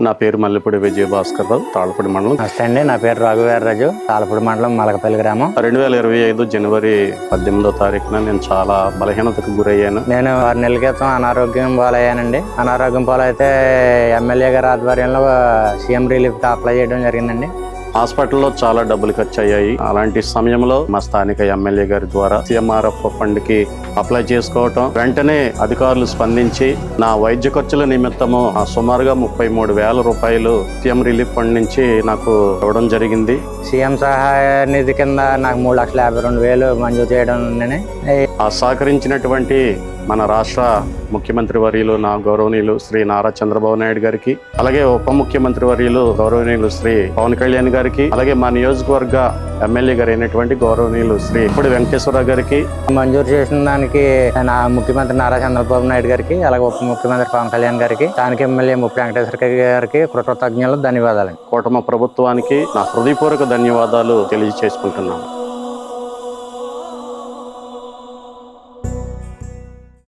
నా పేరు మల్లెపూడి విజయభాస్కర్ రావు, తాళపూడి మండలం. నమస్తే అండి, నా పేరు రాఘవేర్రాజు, తాళపూడి మండలం, మలకపల్లి గ్రామం. 2025 జనవరి 18వ తారీఖున నేను చాలా బలహీనతకు గురయ్యాను. నేను 6 నెలల క్రితం అనారోగ్యం పాలయ్యానండి. అనారోగ్యం పాలైతే ఎమ్మెల్యే గారి ఆధ్వర్యంలో సీఎం రిలీఫ్ అప్లై చేయడం జరిగిందండి. హాస్పిటల్లో చాలా డబ్బులు ఖర్చు అయ్యాయి. అలాంటి సమయంలో మా స్థానిక ఎమ్మెల్యే గారి ద్వారా సీఎంఆర్ఎఫ్ ఫండ్ కి అప్లై చేసుకోవటం, వెంటనే అధికారులు స్పందించి నా వైద్య ఖర్చుల నిమిత్తము సుమారుగా 33,000 రూపాయలు సీఎం రిలీఫ్ ఫండ్ నుంచి నాకు ఇవ్వడం జరిగింది. సీఎం సహాయ నిధి కింద నాకు 3,52,000 మంజూరు చేయడం. ఆ సహకరించినటువంటి మన రాష్ట్ర ముఖ్యమంత్రి వర్యులు నా గౌరవనీయులు శ్రీ నారా చంద్రబాబు నాయుడు గారికి, అలాగే ఉప ముఖ్యమంత్రి వర్యులు గౌరవనీయులు శ్రీ పవన్ కళ్యాణ్ గారికి, అలాగే మా నియోజకవర్గ ఎమ్మెల్యే గారు అయినటువంటి గౌరవనీయులు శ్రీ ఇప్పటి వెంకటేశ్వరరావు గారికి మంజూరు చేసిన దానికి నా ముఖ్యమంత్రి నారా చంద్రబాబు నాయుడు గారికి, అలాగే ఉప ముఖ్యమంత్రి పవన్ కళ్యాణ్ గారికి, స్థానిక ఎమ్మెల్యే ముప్పి వెంకటేశ్వర గారికి కృతజ్ఞతలు, ధన్యవాదాలు. కూటమి ప్రభుత్వానికి నా హృదయపూర్వక ధన్యవాదాలు తెలియజేసుకుంటున్నాను.